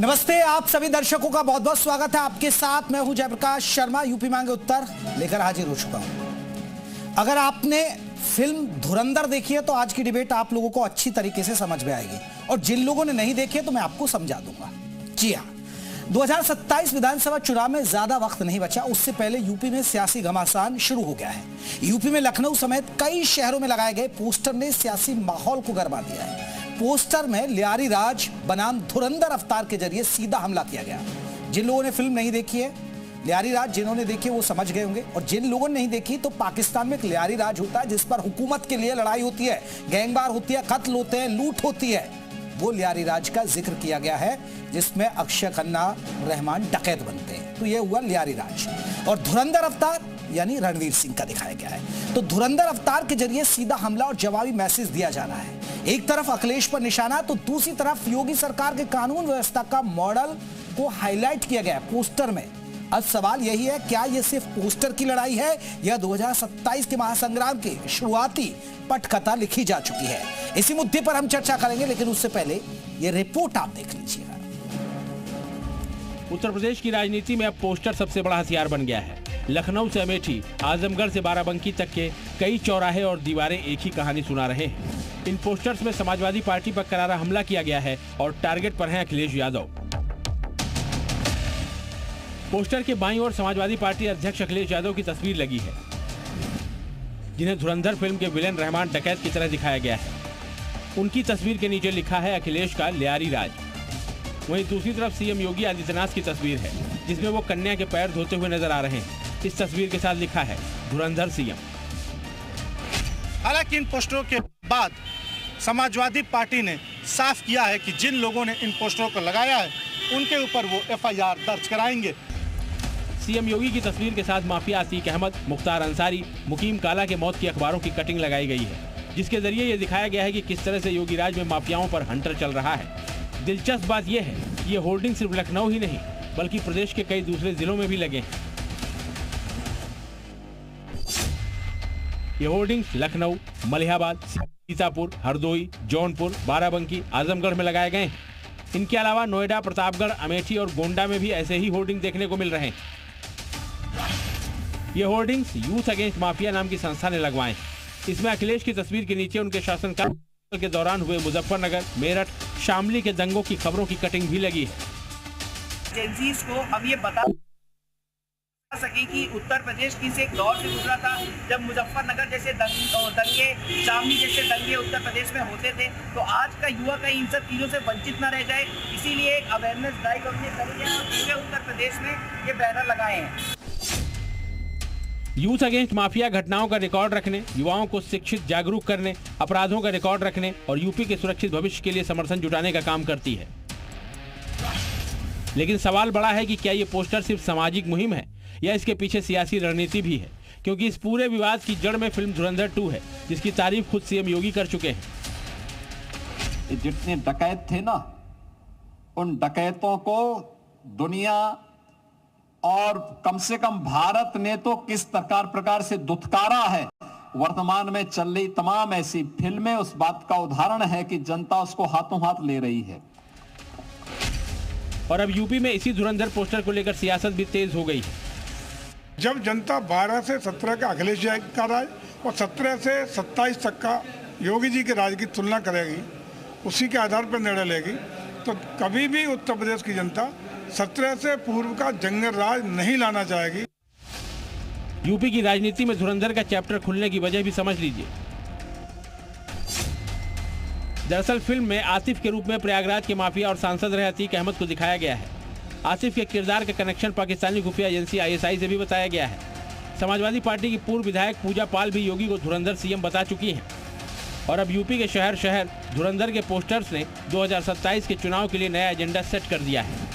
नमस्ते, आप सभी दर्शकों का बहुत बहुत स्वागत है। आपके साथ मैं हूं जयप्रकाश शर्मा। यूपी मांगे उत्तर लेकर हाजिर हो चुका हूं। अगर आपने फिल्म धुरंधर देखी है तो आज की डिबेट आप लोगों को अच्छी तरीके से समझ में आएगी, और जिन लोगों ने नहीं देखी है तो मैं आपको समझा दूंगा। जी हां, 2027 विधानसभा चुनाव में ज्यादा वक्त नहीं बचा। उससे पहले यूपी में सियासी घमासान शुरू हो गया है। यूपी में लखनऊ समेत कई शहरों में लगाए गए पोस्टर ने सियासी माहौल को गरमा दिया है। पोस्टर में लियारी राज बनाम धुरंधर अवतार के जरिए सीधा हमला किया गया। जिन लोगों ने फिल्म नहीं देखी है, लियारी राज जिन्होंने देखी वो समझ गए होंगे, और जिन लोगों ने नहीं देखी तो पाकिस्तान में एक लियारी राज होता है जिस पर हुकूमत के लिए लड़ाई होती है, गैंगवार होती है, कत्ल होते हैं, लूट होती है। वो लियारी राज का जिक्र किया गया है जिसमें अक्षय खन्ना, रहमान डकैत बनते हैं। तो ये हुआ लियारी राज। और धुरंधर अवतार यानी रणवीर सिंह का दिखाया गया है। तो धुरंधर अवतार के जरिए सीधा हमला और जवाबी मैसेज दिया जा रहा है। एक तरफ अखिलेश पर निशाना तो दूसरी तरफ योगी सरकार के कानून व्यवस्था का मॉडल को हाईलाइट किया गया है पोस्टर में। अब सवाल यही है, क्या यह सिर्फ पोस्टर की लड़ाई है या 2027 के महासंग्राम की शुरुआती पटकथा लिखी जा चुकी है? इसी मुद्दे पर हम चर्चा करेंगे, लेकिन उससे पहले यह रिपोर्ट आप देख लीजिएगा। उत्तर प्रदेश की राजनीति में अब पोस्टर सबसे बड़ा हथियार बन गया है। लखनऊ से अमेठी, आजमगढ़ से बाराबंकी तक के कई चौराहे और दीवारें एक ही कहानी सुना रहे हैं। इन पोस्टर्स में समाजवादी पार्टी पर करारा हमला किया गया है और टारगेट पर है अखिलेश यादव। पोस्टर के बाईं ओर समाजवादी पार्टी अध्यक्ष अखिलेश यादव की तस्वीर लगी है, जिन्हें धुरंधर फिल्म के विलेन रहमान डकैत की तरह दिखाया गया है। उनकी तस्वीर के नीचे लिखा है अखिलेश का लियारी राज। वहीं दूसरी तरफ सीएम योगी आदित्यनाथ की तस्वीर है, जिसमें वो कन्या के पैर धोते हुए नजर आ रहे हैं। इस तस्वीर के साथ लिखा है धुरंधर सीएम। हालांकि इन पोस्टरों के बाद समाजवादी पार्टी ने साफ किया है कि जिन लोगों ने इन पोस्टरों को लगाया है उनके ऊपर वो एफआईआर दर्ज कराएंगे। सीएम योगी की तस्वीर के साथ माफिया अतीक अहमद, मुख्तार अंसारी, मुकीम काला के मौत की अखबारों की कटिंग लगाई गई है, जिसके जरिए ये दिखाया गया है कि किस तरह से योगी राज में माफियाओं पर हंटर चल रहा है। दिलचस्प बात यह है कि ये होर्डिंग सिर्फ लखनऊ ही नहीं बल्कि प्रदेश के कई दूसरे जिलों में भी लगे हैं। ये होर्डिंग्स लखनऊ, मलिहाबाद, सीतापुर, हरदोई, जौनपुर, बाराबंकी, आजमगढ़ में लगाए गए हैं। इनके अलावा नोएडा, प्रतापगढ़, अमेठी और गोंडा में भी ऐसे ही होर्डिंग देखने को मिल रहे हैं। ये होर्डिंग्स यूथ अगेंस्ट माफिया नाम की संस्था ने लगवाए। इसमें अखिलेश की तस्वीर के नीचे उनके शासनकाल के दौरान हुए मुजफ्फरनगर, मेरठ, शामली के दंगों की खबरों की कटिंग भी लगी है। एजेंसीज को अब ये बता सके कि उत्तर प्रदेश किस एक दौर से गुजरा था जब मुजफ्फरनगर जैसे दंगे, शामली जैसे दंगे उत्तर प्रदेश में होते थे। तो आज का युवा कहीं इन सब चीज़ों से वंचित न रह जाए, इसीलिए एक अवेयरनेस ड्राइव हमने करी है और पूरे उत्तर प्रदेश में ये बैनर लगाए हैं। यूथ अगेंस्ट माफिया घटनाओं का रिकॉर्ड रखने, युवाओं को शिक्षित जागरूक करने, अपराधों का रिकॉर्ड रखने और यूपी के सुरक्षित भविष्य के लिए समर्थन जुटाने का काम करती है। लेकिन सवाल बड़ा है कि क्या ये पोस्टर सिर्फ सामाजिक मुहिम है या इसके पीछे सियासी रणनीति भी है, क्योंकि इस पूरे विवाद की जड़ में फिल्म धुरंधर 2 है, जिसकी तारीफ खुद सीएम योगी कर चुके हैं। जितने डकैत थे ना, उन डकैतों को दुनिया और कम से कम भारत ने तो किस प्रकार से दुत्कारा है। वर्तमान में चल रही तमाम ऐसी फिल्में उस बात का उदाहरण है कि जनता उसको हाथों हाथ ले रही है। और अब यूपी में इसी धुरंधर पोस्टर को लेकर सियासत भी तेज हो गई है। जब जनता 12 से 17 का अखिलेश जी का राज और 17 से 27 तक का योगी जी के राज की तुलना करेगी, उसी के आधार पर निर्णय लेगी, तो कभी भी उत्तर प्रदेश की जनता 17 से पूर्व का जंगल राज नहीं लाना चाहेगी। यूपी की राजनीति में धुरंधर का चैप्टर खुलने की वजह भी समझ लीजिए। दरअसल फिल्म में आसिफ के रूप में प्रयागराज के माफिया और सांसद रहे अतीक अहमद को दिखाया गया है। आसिफ के किरदार का कनेक्शन पाकिस्तानी खुफिया एजेंसी आईएसआई से भी बताया गया है। समाजवादी पार्टी की पूर्व विधायक पूजा पाल भी योगी को धुरंधर सीएम बता चुकी हैं। और अब यूपी के शहर शहर धुरंधर के पोस्टर्स ने 2027 के चुनाव के लिए नया एजेंडा सेट कर दिया है।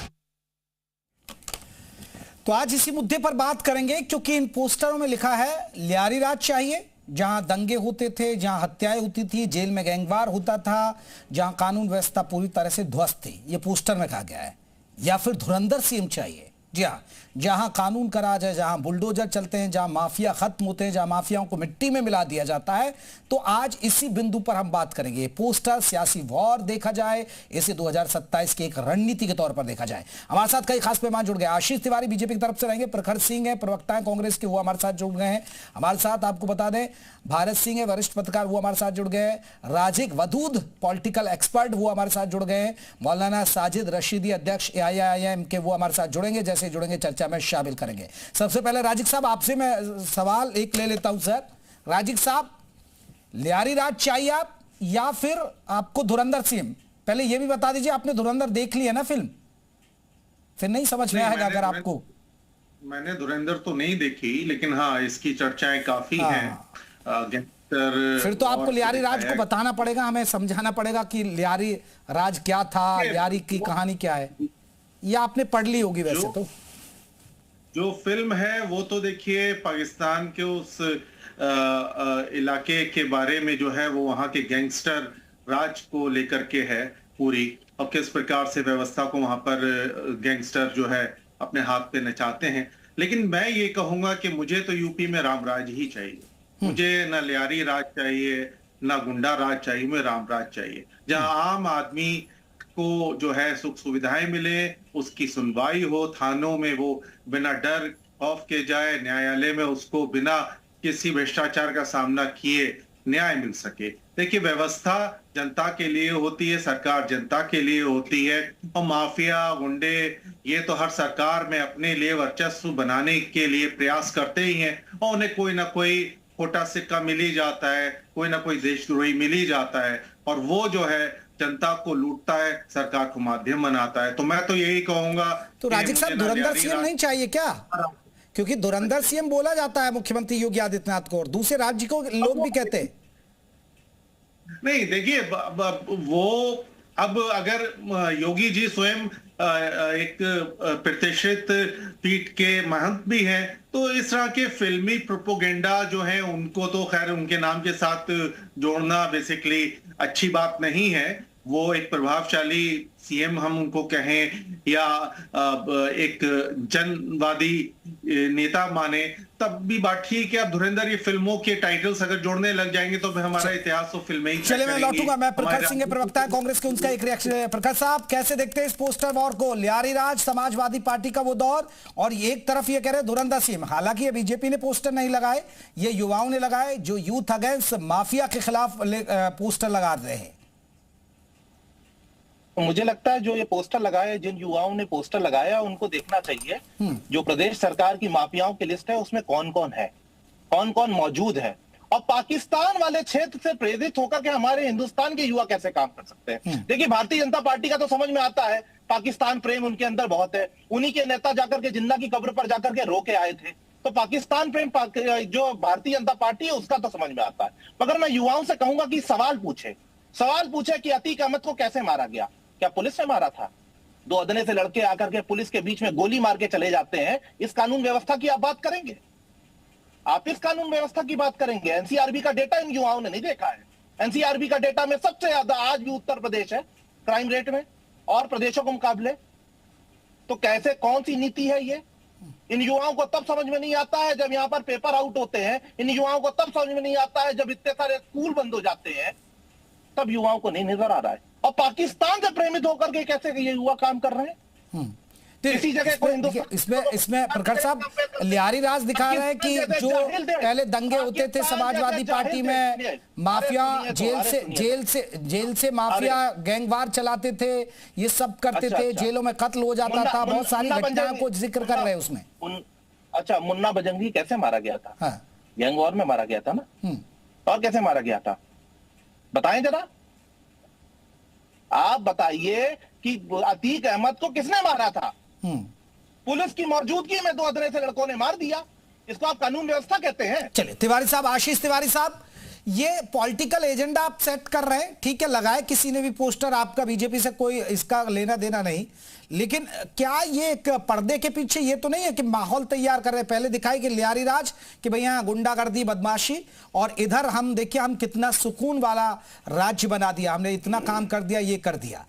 तो आज इसी मुद्दे पर बात करेंगे, क्योंकि इन पोस्टरों में लिखा है लियारी राज चाहिए, जहां दंगे होते थे, जहां हत्याएं होती थी, जेल में गैंगवार होता था, जहां कानून व्यवस्था पूरी तरह से ध्वस्त थी, ये पोस्टर में कहा गया है। या फिर धुरंधर सीएम चाहिए, जी हाँ, जहां कानून का राज है, जहां बुलडोजर चलते हैं, जहां माफिया खत्म होते हैं, जहां माफियाओं को मिट्टी में मिला दिया जाता है, तो आज इसी बिंदु पर हम बात करेंगे। पोस्टर सियासी वॉर देखा जाए, इसे 2027 की एक रणनीति के तौर पर देखा जाए। हमारे साथ कई खास मेहमान जुड़ गए। आशीष तिवारी बीजेपी की तरफ से रहेंगे, प्रखर सिंह है, प्रवक्ता है कांग्रेस के, वो हमारे साथ जुड़ गए हैं। हमारे साथ आपको बता दें भारत सिंह है, वरिष्ठ पत्रकार, वो हमारे साथ जुड़ गए हैं। राजिक वदूद पॉलिटिकल एक्सपर्ट, वो हमारे साथ जुड़ गए हैं। मौलाना साजिद रशीदी अध्यक्ष AIIM के, वो हमारे साथ जुड़ेंगे, जैसे जुड़ेंगे चर्चा में शामिल करेंगे। सबसे पहले राजिक साहब आपसे मैं सवाल एक ले लेता हूं। सर राजिक साहब, लियारी राज चाहिए आप या फिर आपको धुरंधर सीएम? पहले यह भी बता दीजिए, आपने धुरंधर देख ली है ना फिल्म? फिर नहीं समझ में आएगा अगर आपको। मैंने धुरंधर तो नहीं देखी, लेकिन हाँ इसकी चर्चाएं काफी हैं। फिर तो आपको लियारी राज को बताना पड़ेगा, हमें समझाना पड़ेगा कि लियारी राज क्या था, लियारी की कहानी क्या है। या आपने पढ़ ली होगी वैसे तो। जो फिल्म है वो तो देखिए पाकिस्तान के उस इलाके के बारे में जो है वो वहां के गैंगस्टर राज को लेकर के है पूरी, और किस प्रकार से व्यवस्था को वहां पर गैंगस्टर जो है अपने हाथ पे नचाते हैं। लेकिन मैं ये कहूंगा कि मुझे तो यूपी में राम राज ही चाहिए। मुझे ना लियारी राज चाहिए, ना गुंडा राज चाहिए, मुझे राम राज चाहिए, जहां आम आदमी को जो है सुख सुविधाएं मिले, उसकी सुनवाई हो, थानों में वो बिना डर खौफ के जाए, न्यायालय में उसको बिना किसी भ्रष्टाचार का सामना किए न्याय मिल सके। देखिए व्यवस्था जनता के लिए होती है, सरकार जनता के लिए होती है, और माफिया गुंडे ये तो हर सरकार में अपने लिए वर्चस्व बनाने के लिए प्रयास करते ही हैं, और उन्हें कोई ना कोई खोटा सिक्का मिल ही जाता है, कोई ना कोई देशद्रोही मिल ही जाता है, और वो जो है जनता को लूटता है, सरकार को माध्यम बनाता है। तो मैं तो यही कहूंगा। तो राजिक साहब, धुरंधर सीएम नहीं चाहिए क्या? क्योंकि धुरंधर सीएम बोला जाता है मुख्यमंत्री योगी आदित्यनाथ को, और दूसरे राज्य को लोग भी कहते हैं। नहीं देखिए, वो अब अगर योगी जी स्वयं एक प्रतिष्ठित पीठ के महंत भी हैं, तो इस तरह के फिल्मी प्रोपोगेंडा जो है उनको तो खैर उनके नाम के साथ जोड़ना बेसिकली अच्छी बात नहीं है। वो एक प्रभावशाली सीएम हम उनको कहें या एक जनवादी नेता माने, तब भी बात ठीक है। अब धुरंधर ये फिल्मों के टाइटल्स अगर जोड़ने लग जाएंगे तो हमारा इतिहास तो फिल्में ही चलिए मैं लौटूंगा। मैं प्रखर सिंह के प्रवक्ता है कांग्रेस के, उनका एक रिएक्शन है। प्रखर साहब, कैसे देखते हैं इस पोस्टर वॉर को? लियारी राज, समाजवादी पार्टी का वो दौर, और एक तरफ ये कह रहे धुरंधर सीएम। हालांकि ये बीजेपी ने पोस्टर नहीं लगाए, ये युवाओं ने लगाए, जो यूथ अगेंस्ट माफिया के खिलाफ पोस्टर लगा रहे हैं। मुझे लगता है जो ये पोस्टर लगाए, जिन युवाओं ने पोस्टर लगाया, उनको देखना चाहिए जो प्रदेश सरकार की माफियाओं की लिस्ट है उसमें कौन कौन है, कौन कौन मौजूद है, और पाकिस्तान वाले क्षेत्र से प्रेरित होकर के हमारे हिंदुस्तान के युवा कैसे काम कर सकते हैं। देखिए भारतीय जनता पार्टी का तो समझ में आता है, पाकिस्तान प्रेम उनके अंदर बहुत है। उन्हीं के नेता जाकर के जिन्ना की कब्र पर जाकर के रो के आए थे, तो पाकिस्तान प्रेम जो भारतीय जनता पार्टी है उसका तो समझ में आता है। मगर मैं युवाओं से कहूंगा कि सवाल पूछे कि अतीक अहमद को कैसे मारा गया। क्या पुलिस ने मारा था? दो अदने से लड़के आकर के पुलिस के बीच में गोली मार के चले जाते हैं। इस कानून व्यवस्था की आप बात करेंगे? आप इस कानून व्यवस्था की बात करेंगे? एनसीआरबी का डेटा इन युवाओं ने नहीं देखा है। एनसीआरबी का डेटा में सबसे ज्यादा आज भी उत्तर प्रदेश है क्राइम रेट में और प्रदेशों के मुकाबले। तो कैसे, कौन सी नीति है ये? इन युवाओं को तब समझ में नहीं आता है जब यहां पर पेपर आउट होते हैं। इन युवाओं को तब समझ में नहीं आता है जब इतने सारे स्कूल बंद हो जाते हैं, तब युवाओं को नहीं नजर आ रहा है। और पाकिस्तान से प्रेमित होकर के कैसे ये युवा काम कर रहे हैं? किसी जगह को इसमें प्रखर साहब, लियारी राज दिखा रहे हैं कि जो पहले दंगे होते थे समाजवादी पार्टी में, माफिया जेल से माफिया गैंगवार चलाते थे, ये सब करते थे, जेलों में कत्ल हो जाता था, बहुत सारी घटनाओं को जिक्र कर रहे हैं उसमें। अच्छा, मुन्ना बजंगी कैसे मारा गया था? गैंगवार में मारा गया था ना। और कैसे मारा गया था बताएं जरा। आप बताइए कि अतीक अहमद को किसने मारा था? पुलिस की मौजूदगी में दो अदने से लड़कों ने मार दिया। इसको आप कानून व्यवस्था कहते हैं? चलिए तिवारी साहब, आशीष तिवारी साहब, ये पॉलिटिकल एजेंडा आप सेट कर रहे हैं, ठीक है, लगाए किसी ने भी पोस्टर, आपका बीजेपी से कोई इसका लेना देना नहीं, लेकिन क्या ये एक पर्दे के पीछे ये तो नहीं है कि माहौल तैयार कर रहे हैं? पहले दिखाई कि लियारी राज कि भैया गुंडागर्दी बदमाशी, और इधर हम देखिए हम कितना सुकून वाला राज्य बना दिया, हमने इतना काम कर दिया, ये कर दिया।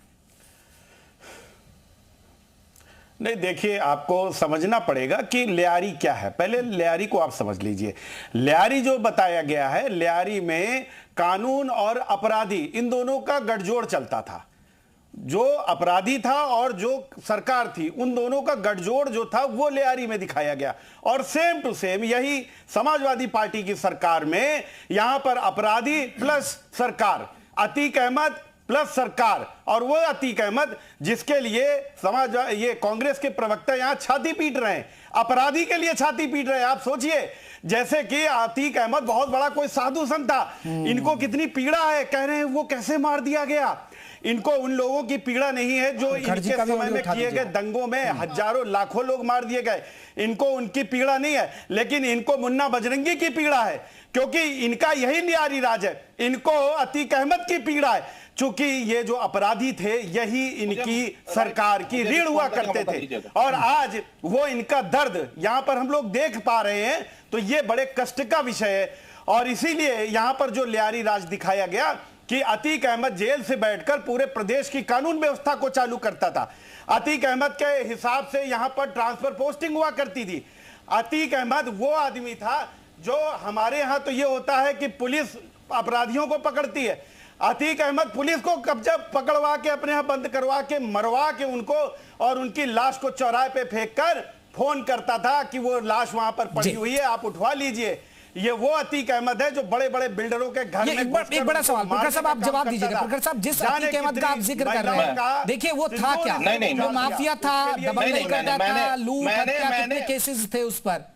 नहीं, देखिए, आपको समझना पड़ेगा कि लियारी क्या है। पहले लियारी को आप समझ लीजिए। लियारी जो बताया गया है, लियारी में कानून और अपराधी इन दोनों का गठजोड़ चलता था। जो अपराधी था और जो सरकार थी, उन दोनों का गठजोड़ जो था वो लियारी में दिखाया गया। और सेम टू सेम यही समाजवादी पार्टी की सरकार में यहां पर अपराधी प्लस सरकार, अतीक अहमद प्लस सरकार, और वो अतीक अहमद जिसके लिए ये कांग्रेस के प्रवक्ता यहां छाती पीट रहे हैं, अपराधी के लिए छाती पीट रहे हैं। आप सोचिए, जैसे कि अतीक अहमद बहुत बड़ा कोई साधु संत था, इनको कितनी पीड़ा है, कह रहे हैं वो कैसे मार दिया गया। इनको उन लोगों की पीड़ा नहीं है जो इनके समय में किए गए दंगों में हजारों लाखों लोग मार दिए गए, इनको उनकी पीड़ा नहीं है, लेकिन इनको मुन्ना बजरंगी की पीड़ा है, क्योंकि इनका यही लियारी राज है। इनको अतीक अहमद की पीड़ा है, चूंकि ये जो अपराधी थे यही इनकी सरकार की रीढ़ हुआ करते थे, और आज वो इनका दर्द यहां पर हम लोग देख पा रहे हैं। तो ये बड़े कष्ट का विषय है, और इसीलिए यहां पर जो लियारी राज दिखाया गया कि अतीक अहमद जेल से बैठकर पूरे प्रदेश की कानून व्यवस्था को चालू करता था। अतीक अहमद के हिसाब से यहां पर ट्रांसफर पोस्टिंग हुआ करती थी। अतीक अहमद वो आदमी था जो, हमारे यहां तो ये होता है कि पुलिस अपराधियों को पकड़ती है, अतीक अहमद पुलिस को कब्जा पकड़वा के अपने यहां बंद करवा के मरवा के उनको और उनकी लाश को चौराहे पे फेंक कर फोन करता था कि वो लाश वहां पर पड़ी हुई है, आप उठवा लीजिए। ये वो अतीक अहमद है जो बड़े बड़े बिल्डरों के घर में एक बड़ा सवाल प्रखर साहब आप जवाब दीजिएगा। प्रखर साहब, जिस अतीक अहमद का आप जिक्र कर रहे हैं, देखिए वो था क्या? वो माफिया था, दबंगई करता था, लूट हत्या, कितने केसेस थे उस पर।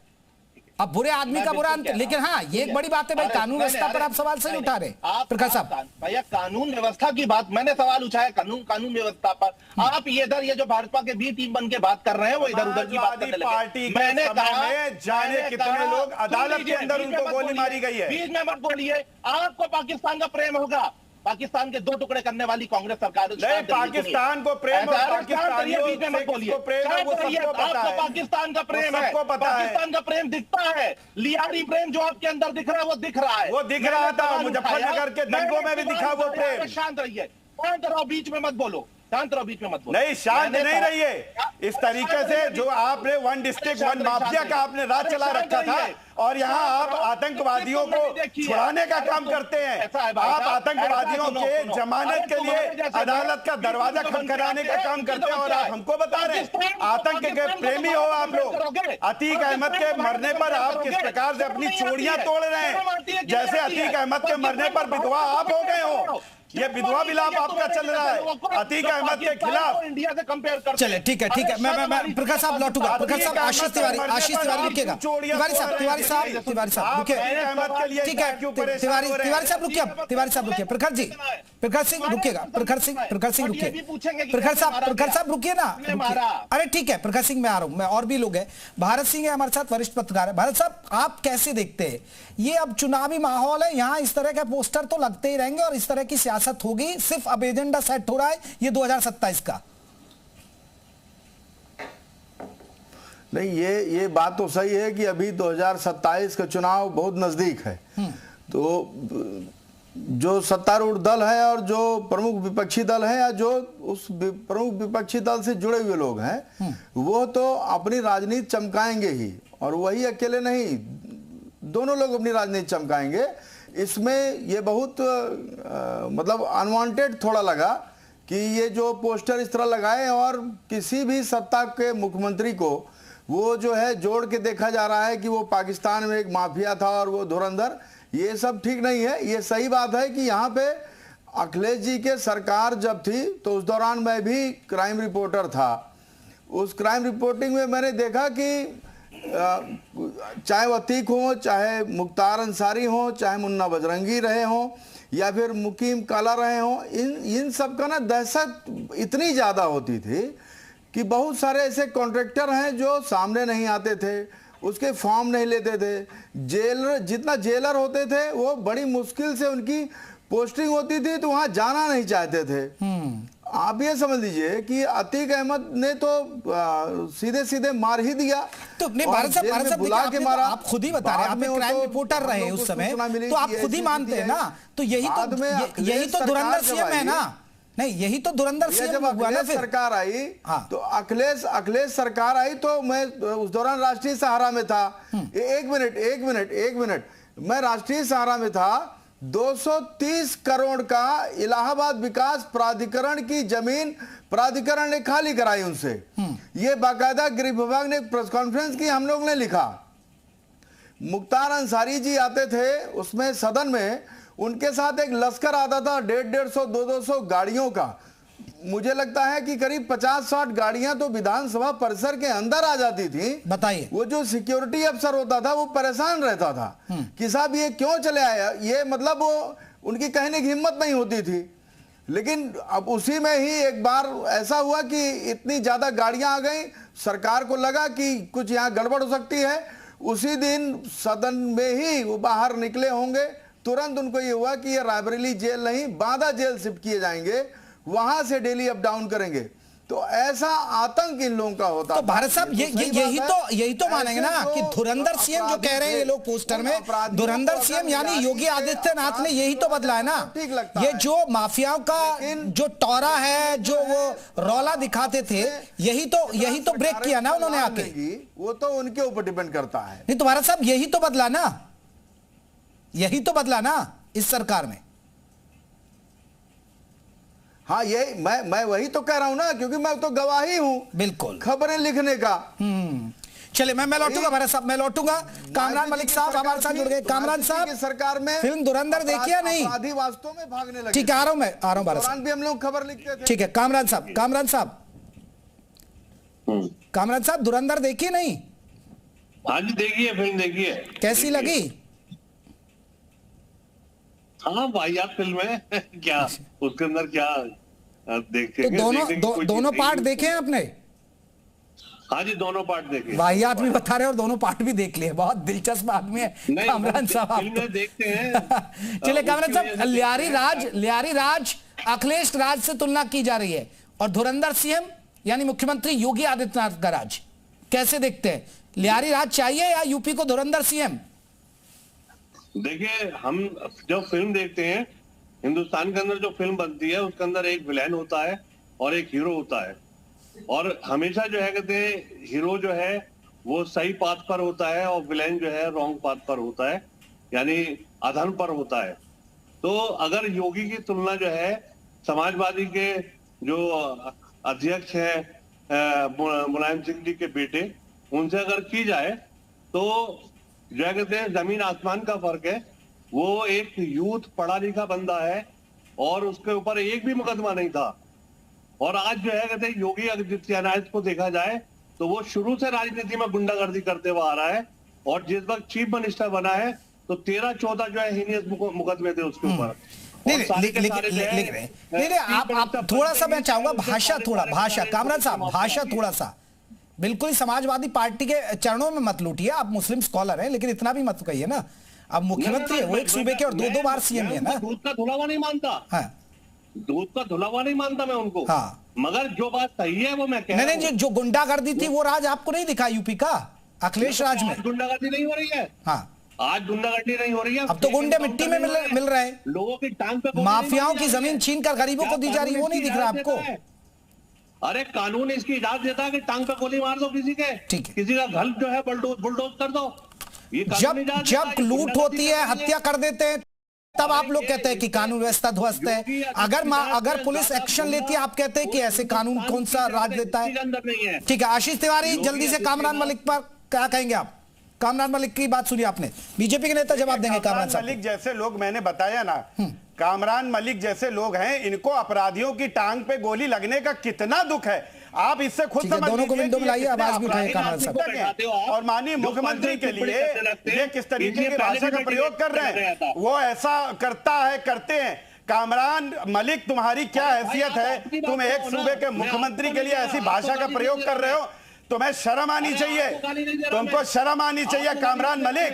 अब बुरे आदमी का बुरा अंत, लेकिन हाँ ये एक बड़ी बात है भाई, कानून व्यवस्था पर आप सवाल सही उठा रहे प्रकाश साहब। भैया कानून व्यवस्था की बात मैंने सवाल उठाया, कानून व्यवस्था पर। आप इधर ये जो भाजपा के बी टीम बन के बात कर रहे हैं वो इधर उधर की बात करने लगे। मैंने कहा जाने कितने लोग अदालत के अंदर उनको गोली मारी गई है। बीच में मत बोलिए, आपको पाकिस्तान का प्रेम होगा, पाकिस्तान के दो टुकड़े करने वाली कांग्रेस सरकार नहीं, पाकिस्तान को प्रेम और पाकिस्तानियों बीच में मत बोलिए। आपको पाकिस्तान का प्रेम है, पाकिस्तान का प्रेम दिखता है, लियारी प्रेम जो आपके अंदर दिख रहा है वो दिख रहा है, वो दिख रहा था मुजफ्फरनगर के दंगों में भी दिखा वो प्रेम। शांत रहिए, शांत रहो, बीच में मत बोलो, शांत रहो, बीच में मत बोलो। नहीं, शांत नहीं रहिए। इस तरीके से जो आपने वन डिस्ट्रिक्ट वन माफिया का आपने राज चला रखा था, और यहाँ आप आतंकवादियों को छुड़ाने का काम करते हैं। आप आतंकवादियों के जमानत के लिए अदालत का दरवाजा खटखटाने का काम करते हैं, और आप हमको बता रहे हैं आतंक के प्रेमी हो आप लोग। अतीक अहमद के मरने पर आप किस प्रकार से अपनी चूड़ियां तोड़ रहे हैं, जैसे अतीक अहमद के मरने पर विधवा आप हो गए हो। ये विधवा विलाप आपका चल रहा है अतीक अहमद के खिलाफ। इंडिया से कंपेयर कर, चले ठीक है मैं प्रकाश साहब लौटूंगा। प्रकाश साहब, आशीष तिवारी रुकिएगा। तिवारी साहब रुकिए, ठीक है तिवारी साहब रुकिए। प्रखर सिंह रुकिएगा, प्रखर सिंह रुकिए, प्रखर साहब रुकिए ना। अरे ठीक है प्रखर सिंह, मैं आ रहा हूं, मैं और भी लोग हैं। भारत सिंह है हमारे साथ, वरिष्ठ पत्रकार है। भारत साहब, आप कैसे देखते हैं ये अब चुनावी माहौल है, यहाँ इस तरह के पोस्टर तो लगते ही रहेंगे और इस तरह की सियासत होगी, सिर्फ अब एजेंडा सेट हो रहा है ये 2027 का? नहीं, ये बात तो सही है कि अभी 2027 का चुनाव बहुत नजदीक है। तो जो सत्तारूढ़ दल है और जो प्रमुख विपक्षी दल है, या जो उस प्रमुख विपक्षी दल से जुड़े हुए लोग हैं, वो तो अपनी राजनीति चमकाएंगे ही, और वही अकेले नहीं, दोनों लोग अपनी राजनीति चमकाएंगे। इसमें ये बहुत मतलब अनवांटेड थोड़ा लगा कि ये जो पोस्टर इस तरह लगाए, और किसी भी सत्ता के मुख्यमंत्री को वो जो है जोड़ के देखा जा रहा है कि वो पाकिस्तान में एक माफिया था और वो धुरंधर। ये सब ठीक नहीं है। ये सही बात है कि यहाँ पे अखिलेश जी के सरकार जब थी तो उस दौरान मैं भी क्राइम रिपोर्टर था। उस क्राइम रिपोर्टिंग में मैंने देखा कि चाहे वो अतीक हो, चाहे मुख्तार अंसारी हो, चाहे मुन्ना बजरंगी रहे हो, या फिर मुकीम काला रहे हो, इन सब का ना दहशत इतनी ज़्यादा होती थी कि बहुत सारे ऐसे कॉन्ट्रैक्टर हैं जो सामने नहीं आते थे, उसके फॉर्म नहीं लेते थे। जितना जेलर होते थे वो बड़ी मुश्किल से उनकी पोस्टिंग होती थी, तो वहाँ जाना नहीं चाहते थे। आप ये समझ लीजिए कि अतीक अहमद ने तो सीधे सीधे मार ही दिया। तो नहीं, भारत साहब बुला के मारा। आप खुद ही बता रहे हैं, आप क्राइम रिपोर्टर रहे उस समय, तो आप खुद ही मानते हैं ना, तो यही तो धुरंधर सीएम है ना। नहीं, यही तो धुरंधर ये सीएम जब हुआ ना अखिलेश फिर। सरकार आई, हाँ। तो अखिलेश सरकार आई तो मैं उस दौरान राष्ट्रीय सहारा में था। एक मिनट, मैं राष्ट्रीय सहारा में था। 230 करोड़ का इलाहाबाद विकास प्राधिकरण की जमीन प्राधिकरण ने खाली कराई उनसे। ये बाकायदा गृह विभाग ने प्रेस कॉन्फ्रेंस की, हम लोग ने लिखा। मुख्तार अंसारी जी आते थे उसमें सदन में, उनके साथ एक लश्कर आता था 150, 200 गाड़ियों का। मुझे लगता है कि करीब 50-60 गाड़ियां तो विधानसभा परिसर के अंदर आ जाती थी। बताइए। वो जो सिक्योरिटी अफसर होता था वो परेशान रहता था कि साहब ये क्यों चले आया, ये मतलब वो उनकी कहने की हिम्मत नहीं होती थी। लेकिन अब उसी में ही एक बार ऐसा हुआ कि इतनी ज्यादा गाड़ियां आ गई, सरकार को लगा कि कुछ यहाँ गड़बड़ हो सकती है। उसी दिन सदन में ही वो बाहर निकले होंगे, तुरंत उनको ये हुआ कि ये रायबरेली जेल नहीं, बांदा जेल शिफ्ट किए जाएंगे, वहां से डेली अप डाउन करेंगे। तो ऐसा आतंक इन लोगों का होता। तो भारत साहब यही तो मानेंगे ना कि धुरंधर सीएम जो कह रहे हैं ये लोग पोस्टर में, धुरंधर सीएम यानी योगी आदित्यनाथ ने यही तो बदला है ना। ये जो माफियाओं का जो टोरा है, जो वो रौला दिखाते थे, यही तो ब्रेक किया ना उन्होंने आके। वो तो उनके ऊपर डिपेंड करता है। नहीं तो भारत साहब यही तो बदला ना इस सरकार में। हाँ, ये मैं वही तो कह रहा हूं ना, क्योंकि मैं तो गवाही हूं बिल्कुल खबरें लिखने का। चलिए मैं लौटूंगा भारत साहब, मैं लौटूंगा। कामरान मलिक साहब हमारे साथ जुड़ गए। कामरान साहब, सरकार में फिल्म धुरंधर देखी या नहीं? अपराधी वास्तव में भागने लगे। ठीक है, आ रहा हूं भारत साहब। भी हम लोग खबर लिखते थे। ठीक है, कामरान साहब धुरंधर देखी नहीं? हाँ जी देखिए, फिल्म देखिए। कैसी लगी? हाँ वाहियात फिल्म है क्या उसके अंदर क्या देखते तो दोनों पार्ट देखे हैं आपने? हाँ जी दोनों पार्ट देखे। वाहियात भी बता रहे और दोनों पार्ट भी देख लिए। बहुत दिलचस्प आदमी है कामरान साहब। फिल्म देखते हैं। चलिए कामरान साहब, लियारी राज अखिलेश राज से तुलना की जा रही है और धुरंधर सीएम यानी मुख्यमंत्री योगी आदित्यनाथ का राज कैसे देखते हैं? लियारी राज चाहिए या यूपी को धुरंधर सीएम? देखिए, हम जब फिल्म देखते हैं, हिंदुस्तान के अंदर जो फिल्म बनती है उसके अंदर एक विलेन होता है और एक हीरो होता है। और हमेशा जो है कहते हैं हीरो जो है वो सही पाथ पर होता है और विलेन जो है रॉन्ग पाथ पर होता है, यानी अधर्म पर होता है। तो अगर योगी की तुलना जो है समाजवादी के जो अध्यक्ष है मुलायम सिंह जी के बेटे, उनसे अगर की जाए तो जो है कहते हैं जमीन आसमान का फर्क है। वो एक यूथ पढ़ा लिखा बंदा है और उसके ऊपर एक भी मुकदमा नहीं था। और आज जो है कहते हैं योगी आदित्यनाथ को देखा जाए तो वो शुरू से राजनीति में गुंडागर्दी करते हुए आ रहा है और जिस वक्त चीफ मिनिस्टर बना है तो 13-14 जो है हीनियस मुकदमे थे उसके ऊपर। नहीं, आप थोड़ा सा, मैं चाहूंगा भाषा कामरान साहब, भाषा थोड़ा सा बिल्कुल समाजवादी पार्टी के चरणों में मत लूटिए। आप मुस्लिम स्कॉलर हैं, लेकिन इतना भी मत कहिए ना। अब मुख्यमंत्री है वो, एक सूबे के और दो बार सीएम है ना। दूध का धुलावा नहीं मानता। हाँ। दूध का धुलावा नहीं मानता मैं उनको। हाँ। मगर जो बात सही है वो मैं कह रहा हूं। जो गुंडागर्दी थी वो राज आपको नहीं दिखा यूपी का अखिलेश राज में? गुंडागर्दी नहीं हो रही है। हाँ, आज गुंडागर्दी नहीं हो रही है। अब तो गुंडे मिट्टी में मिल रहे हैं। लोगों की टांग पे माफियाओं की जमीन छीन कर गरीबों को दी जा रही है, वो नहीं दिख रहा आपको? अरे कानून इसकी इजाजत देता है कि टांग पे गोली मार दो किसी के, किसी का घर जो है बुलडोज कर दो। जब लूट होती है, हत्या कर देते हैं, तब आप लोग कहते हैं कि कानून व्यवस्था ध्वस्त है। अगर पुलिस एक्शन लेती है, आप कहते हैं कि ऐसे कानून कौन सा राज देता है? ठीक है, आशीष तिवारी जल्दी से कामरान मलिक पर क्या कहेंगे आप? कामरान मलिक की बात सुनी आपने, बीजेपी के नेता जवाब देंगे। कामरान मलिक जैसे लोग, मैंने बताया ना, कामरान मलिक जैसे लोग हैं, इनको अपराधियों की टांग पे गोली लगने का कितना दुख है, आप इससे खुद समझ दोनों को विंडो में लाइए, आवाज भी उठाइए कामरान साहब। और माननीय मुख्यमंत्री के लिए ये किस तरीके की भाषा का प्रयोग कर रहे हैं, वो ऐसा करते हैं। कामरान मलिक, तुम्हारी क्या हैसियत है? तुम एक सूबे के मुख्यमंत्री के लिए ऐसी भाषा का प्रयोग कर रहे हो? तुम्हें शर्म आनी चाहिए, तुमको शर्म आनी चाहिए कामरान मलिक।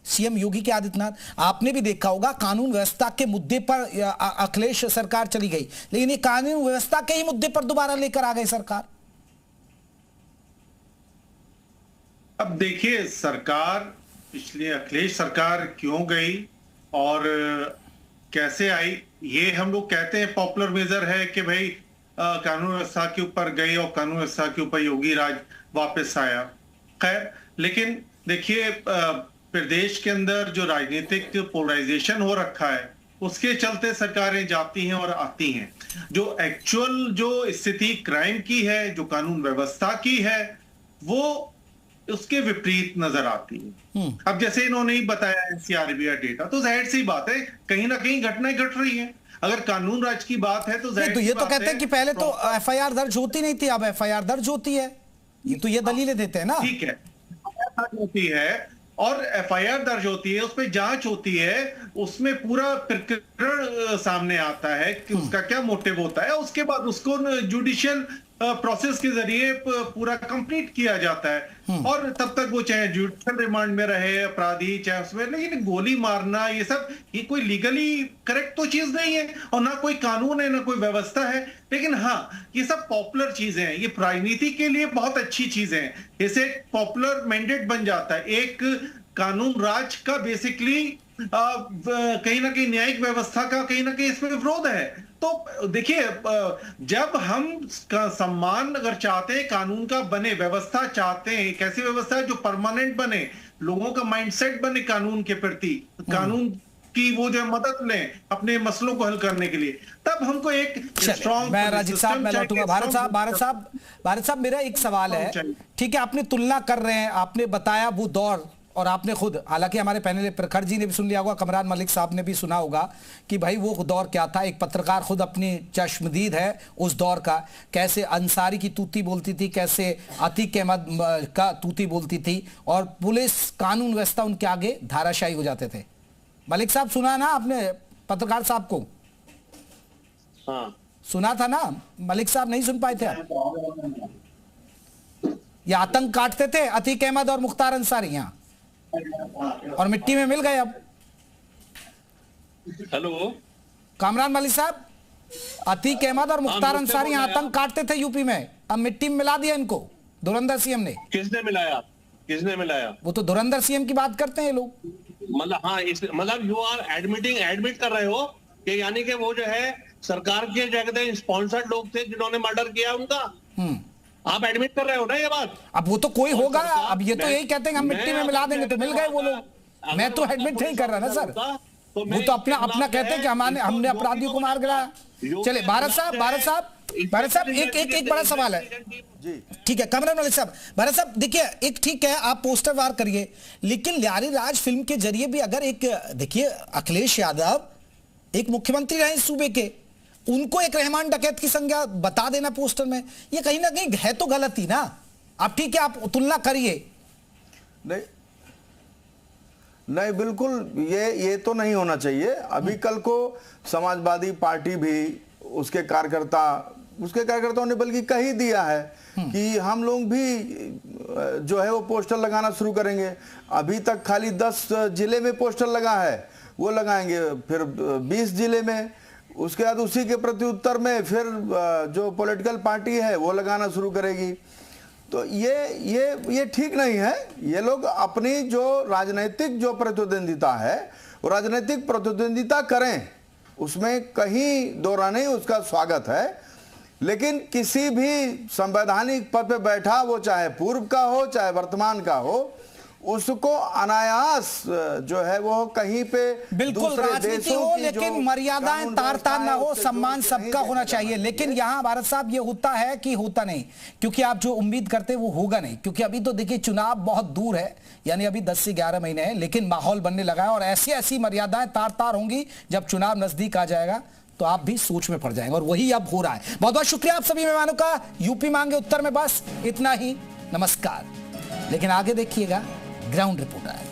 सीएम योगी के आदित्यनाथ, आपने भी देखा होगा कानून व्यवस्था के मुद्दे पर अखिलेश सरकार चली गई, लेकिन ये कानून व्यवस्था के ही मुद्दे पर दोबारा लेकर आ गई सरकार। अब देखिए, सरकार पिछले अखिलेश सरकार क्यों गई और कैसे आई, ये हम लोग कहते हैं पॉपुलर मेजर है कि भाई कानून व्यवस्था के ऊपर गई और कानून व्यवस्था के ऊपर योगी राज वापस आया। खैर, लेकिन देखिए प्रदेश के अंदर जो राजनीतिक पोलराइजेशन हो रखा है उसके चलते सरकारें जाती हैं और आती हैं। जो एक्चुअल जो स्थिति क्राइम की है, जो कानून व्यवस्था की है, वो उसके विपरीत नजर आती है। अब जैसे इन्होंने ही बताया एनसीआरबी डेटा, तो जाहिर सी बात है कहीं ना कहीं घटनाएं घट रही हैं। अगर कानून राज की बात है तो जाहिर ये तो कहते हैं कि पहले तो एफआईआर दर्ज होती नहीं थी, अब एफआईआर दर्ज होती है। ये तो ये दलीलें देते हैं ना। ठीक है, होती है और एफआईआर दर्ज होती है, उस पर जांच होती है, उसमें पूरा प्रकरण सामने आता है कि उसका क्या मोटिव होता है, उसके बाद उसको जुडिशियल प्रोसेस के जरिए पूरा कंप्लीट किया जाता है और तब तक वो चाहे जुडिशियल रिमांड में रहे अपराधी, चाहे उसमें, लेकिन गोली मारना ये सब ये कोई लीगली करेक्ट तो चीज नहीं है और ना कोई कानून है ना कोई व्यवस्था है। लेकिन हाँ, ये सब पॉपुलर चीजें हैं, ये राजनीति के लिए बहुत अच्छी चीजें हैं। जैसे पॉपुलर मैंडेट बन जाता है, एक कानून राज का बेसिकली कहीं ना कहीं न्यायिक व्यवस्था का कहीं ना कहीं इसमें विरोध है। तो देखिए, जब हम सम्मान अगर चाहते हैं कानून का बने, व्यवस्था चाहते हैं, एक ऐसी व्यवस्था है जो परमानेंट बने, लोगों का माइंडसेट बने कानून के प्रति, कानून की वो जो मदद लें अपने मसलों को हल करने के लिए, तब हमको एक स्ट्रॉन्ग। मैं राजीव साहब मैं लौटूंगा। भारत साहब मेरा एक सवाल है, ठीक है, आपने तुलना कर रहे हैं, आपने बताया वो दौर और आपने खुद, हालांकि हमारे पैनल प्रखर जी ने भी सुन लिया होगा, कमरान मलिक साहब ने भी सुना होगा कि भाई वो दौर क्या था। एक पत्रकार खुद अपनी चश्मदीद है उस दौर का, कैसे अंसारी की तूती बोलती थी, कैसे अतीक अहमद का तूती बोलती थी और पुलिस कानून व्यवस्था उनके आगे धाराशायी हो जाते थे। मलिक साहब सुना ना आपने पत्रकार साहब को? हाँ सुना था ना? मलिक साहब नहीं सुन पाए थे आप? ये आतंक काटते थे अतीक अहमद और मुख्तार अंसारी यहाँ, और मिट्टी में मिल गए। अब हेलो कामरान मलिक साहब, अतीक अहमद और मुख्तार अंसारी आतंक काटते थे यूपी में, अब मिट्टी में मिला दिया इनको धुरंधर सीएम ने। किसने मिलाया? किसने मिलाया? वो तो धुरंधर सीएम की बात करते हैं लोग। मतलब हाँ, मतलब यू आर एडमिट कर रहे हो कि यानी कि वो जो है सरकार के जगह स्पॉन्सर्ड लोग थे जिन्होंने मर्डर किया उनका, आप एडमिट कर रहे हो ना ये बात? अब वो तो कोई होगा, अब ये तो यही कहते हैं हम मिट्टी में मिला देंगे, तो मिल गए वो लोग। मैं तो एडमिट नहीं कर रहा ना सर, वो तो अपना कहते हैं कि हमने अपराधियों को मार गिराया। चले भारत साहब एक बड़ा सवाल है जी, ठीक है कमरान मलिक साहब। भारत साहब देखिए, एक ठीक है आप पोस्टर वार करिए, लेकिन लियारी राज फिल्म के जरिए भी अगर एक देखिए, अखिलेश यादव एक मुख्यमंत्री रहे इस सूबे के, उनको एक रहमान डकैत की संज्ञा बता देना पोस्टर में, ये कहीं ना कहीं है तो गलती ना। आप ठीक है, आप तुलना करिए। नहीं बिल्कुल ये तो नहीं होना चाहिए। अभी कल को समाजवादी पार्टी भी उसके कार्यकर्ताओं ने बल्कि कह ही दिया है कि हम लोग भी जो है वो पोस्टर लगाना शुरू करेंगे। अभी तक खाली 10 जिले में पोस्टर लगा है, वो लगाएंगे फिर 20 जिले में, उसके बाद उसी के प्रत्युत्तर में फिर जो पॉलिटिकल पार्टी है वो लगाना शुरू करेगी। तो ये ठीक नहीं है। ये लोग अपनी जो राजनीतिक जो प्रतिद्वंदिता है वो राजनीतिक प्रतिद्वंदिता करें, उसमें कहीं दो राह नहीं, उसका स्वागत है। लेकिन किसी भी संवैधानिक पद पे बैठा, वो चाहे पूर्व का हो चाहे वर्तमान का हो, उसको अनायास जो है वो कहीं पे बिल्कुल राजनीति हो, लेकिन मर्यादाएं तार ना हो, सम्मान सबका होना चाहिए। लेकिन यहाँ भारत साहब ये होता है कि होता नहीं, क्योंकि आप जो उम्मीद करते वो होगा नहीं, क्योंकि अभी तो देखिए चुनाव बहुत दूर है, यानी अभी 10 से 11 महीने हैं, लेकिन माहौल बनने लगा है और ऐसी मर्यादाएं तार होंगी। जब चुनाव नजदीक आ जाएगा तो आप भी सोच में पड़ जाएंगे, और वही अब हो रहा है। बहुत बहुत शुक्रिया आप सभी मेहमानों का। यूपी मांगे उत्तर में बस इतना ही, नमस्कार। लेकिन आगे देखिएगा ग्राउंड रिपोर्ट आएगा।